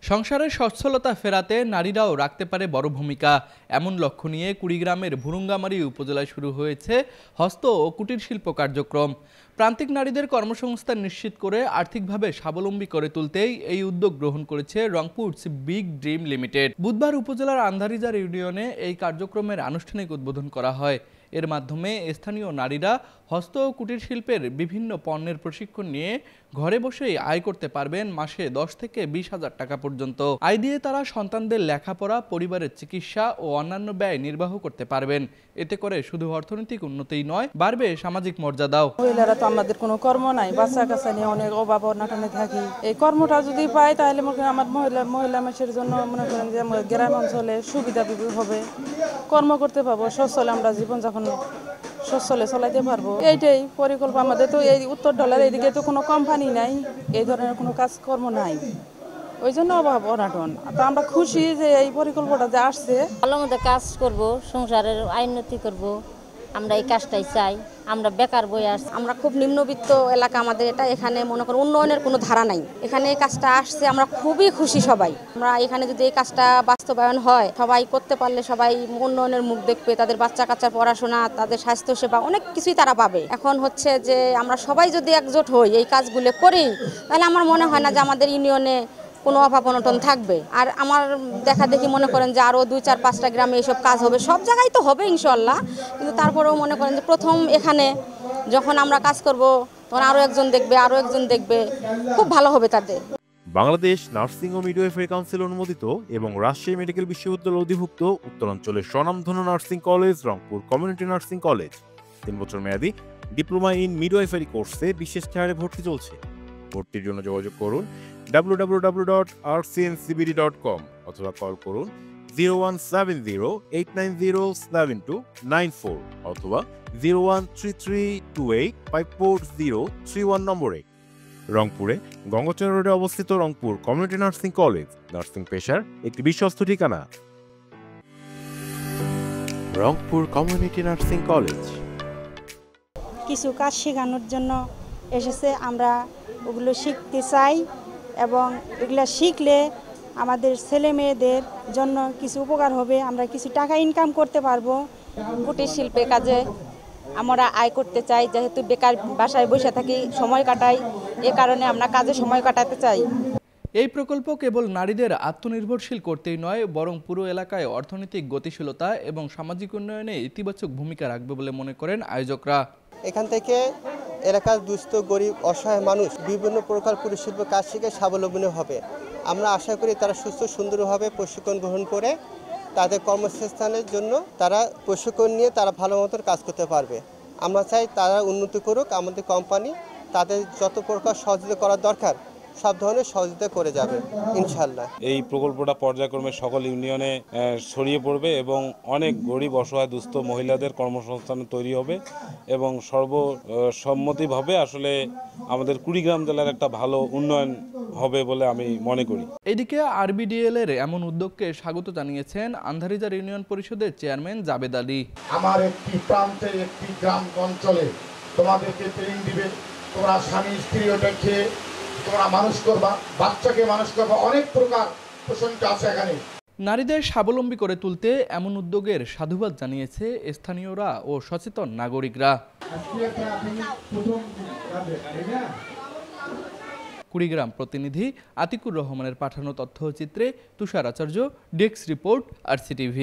সংসারের সচ্ছলতা ফেরাতে নারীরাও রাখতে পারে বড় ভূমিকা, এমন লক্ষ্য নিয়ে কুড়িগ্রামের ভুরুঙ্গামারী উপজেলায় শুরু হয়েছে হস্ত ও কুটির শিল্প কার্যক্রম। প্রান্তিক নারীদের কর্মসংস্থান নিশ্চিত করে আর্থিকভাবে স্বাবলম্বী করে তুলতেই এই উদ্যোগ গ্রহণ করেছে রংপুর বিগ ড্রিম লিমিটেড। বুধবার উপজেলার আন্ধারিজার ইউনিয়নে এই কার্যক্রমের আনুষ্ঠানিক উদ্বোধন করা হয়। এর মাধ্যমে স্থানীয় নারীরা হস্ত ও কুটির শিল্পের বিভিন্ন পণ্যের প্রশিক্ষণ নিয়ে ঘরে বসেই আয় করতে পারবেন মাসে 10 থেকে 20,000 টাকা পর্যন্ত। আয় দিয়ে তারা সন্তানদের লেখাপড়া, পরিবারের চিকিৎসা ও অন্যান্য ব্যয় নির্বাহ করতে পারবেন। এতে করে শুধু অর্থনৈতিক উন্নতিই নয়, বাড়বে সামাজিক মর্যাদাও। মহিলারা তো আমাদের কোনো কর্ম নাই, বাচ্চা কাচ্চা নিয়ে অনেক অভাব অনাটনে থাকি। এই কর্মটা যদি পাই তাহলে আমার মহিলা মানুষের জন্য মনে করেন যে গ্রাম অঞ্চলে সুবিধা হবে, কর্ম করতে পারবো, সচ্ছলে আমরা জীবনযাপন সচ্ছলে চালাইতে পারবো। এইটাই পরিকল্পনা আমাদের। তো এই উত্তর ডলার এদিকে তো কোনো কোম্পানি নাই, এই ধরনের কোনো কাজকর্ম নাই, ওই জন্য অভাব অনাটন। তো আমরা খুশি যে এই পরিকল্পনাটা যে আসছে। ভালো মতো কাজ করব, সংসারের উন্নতি করব, আমরা এই কাজটাই চাই। আমরা বেকার বই আসছি, আমরা খুব নিম্নবিত্ত এলাকা আমাদের এটা, এখানে মনে করুন উন্নয়নের কোনো ধারা নাই। এখানে এই কাজটা আসছে, আমরা খুবই খুশি সবাই। আমরা এখানে যদি এই কাজটা বাস্তবায়ন হয়, সবাই করতে পারলে সবাই উন্নয়নের মুখ দেখবে, তাদের বাচ্চা কাচ্চার পড়াশোনা, তাদের স্বাস্থ্যসেবা অনেক কিছুই তারা পাবে। এখন হচ্ছে যে আমরা সবাই যদি একজোট হই, এই কাজগুলো করি, তাহলে আমার মনে হয় না যে আমাদের ইউনিয়নে কোনো অভাব অনটন থাকবে। আর আমার দেখা দেখি মনে করেন যে আরও 2-4-5টা গ্রামে এইসব কাজ হবে, সব জায়গায় তো হবে ইনশাল্লাহ, কিন্তু তারপরেও মনে করেন যে প্রথম এখানে যখন আমরা কাজ করব তখন আরও একজন দেখবে, আরও একজন দেখবে, খুব ভালো হবে তাদের। বাংলাদেশ নার্সিং ও মিডওয়াইফারি কাউন্সিল অনুমোদিত এবং রাজশাহী মেডিকেল বিশ্ববিদ্যালয় অধিভুক্ত উত্তরাঞ্চলের স্বনামধন্য nursing college Rangpur community nursing college 3 বছর মেয়াদী ডিপ্লোমা ইন মিডওয়াইফারি কোর্সে বিশেষ ছাড়ে ভর্তি চলছে। ভর্তির জন্য যোগাযোগ করুন www.rcncbd.com অথবা কল করুন 01708907294 অথবা 013328543031 নম্বরে। রংপুরে গঙ্গাচড়া রোডে অবস্থিত Rangpur community nursing college nursing পেশার একটি বিশ্বস্ত ঠিকানা। রংপুর কমিউনিটি নার্সিং কলেজ কিছু কাজ শেখানোর জন্য এসেছে, আমরা ওগুলো শিখতে চাই এবং এগুলো শিখলে আমাদের ছেলে মেয়েদের জন্য কিছু উপকার হবে, আমরা কিছু টাকা ইনকাম করতে পারবো। কুটির শিল্পের কাজে আমরা আয় করতে চাই, যেহেতু বেকার বাসায় বসে থাকি, সময় কাটাই, এ কারণে আমরা কাজে সময় কাটাতে চাই। এই প্রকল্প কেবল নারীদের আত্মনির্ভরশীল করতেই নয়, বরং পুরো এলাকায় অর্থনৈতিক গতিশীলতা এবং সামাজিক উন্নয়নে ইতিবাচক ভূমিকা রাখবে বলে মনে করেন আয়োজকরা। এখান থেকে এলাকার দুস্থ গরিব অসহায় মানুষ বিভিন্ন প্রকার কুটির শিল্প কাজ শিখে স্বাবলম্বী হবে। আমরা আশা করি তারা সুস্থ সুন্দরভাবে প্রশিক্ষণ গ্রহণ করে তাদের কর্মসংস্থানের জন্য তারা প্রশিক্ষণ নিয়ে তারা ভালো মতো কাজ করতে পারবে। আমরা চাই তারা উন্নতি করুক, আমাদের কোম্পানি তাদের যত প্রকার সহযোগিতা করার দরকার সব ধরনের সহযোগিতা করে যাবে ইনশাল্লাহ। এই প্রকল্পটা পর্যায়ক্রমে সকল ইউনিয়নে ছড়িয়ে পড়বে এবং অনেক গরিব অসহায় দুস্থ মহিলাদের কর্মসংস্থান তৈরি হবে এবং সর্বসম্মতিভাবে আসলে আমাদের কুড়িগ্রাম জেলার একটা ভালো উন্নয়ন হবে বলে আমি মনে করি। এদিকে আরবিডিএল এর এমন উদ্যোগকে স্বাগত জানিয়েছেন আন্ধারিজার ইউনিয়ন পরিষদের চেয়ারম্যান জাবেদ আলী। আমার একটি প্রান্তের একটি গ্রাম অঞ্চলে তোমাদেরকে ট্রেনিং দিবে, তোমরা স্বামী স্ত্রী ওটা খেয়ে তোমরা মানুষ করবা, বাচ্চাকে মানুষ করবা, অনেক প্রকার প্রশংসা আছে এখানে। নারীদের স্বাবলম্বী করে তুলতে এমন উদ্যোগের সাধুবাদ জানিয়েছে স্থানীয়রা ও সচেতন নাগরিকরা। কুড়িগ্রাম প্রতিনিধি আতিকুর রহমানের পাঠানো তথ্যচিত্রে তুষার আচার্য, ডেস্ক রিপোর্ট, RCTV।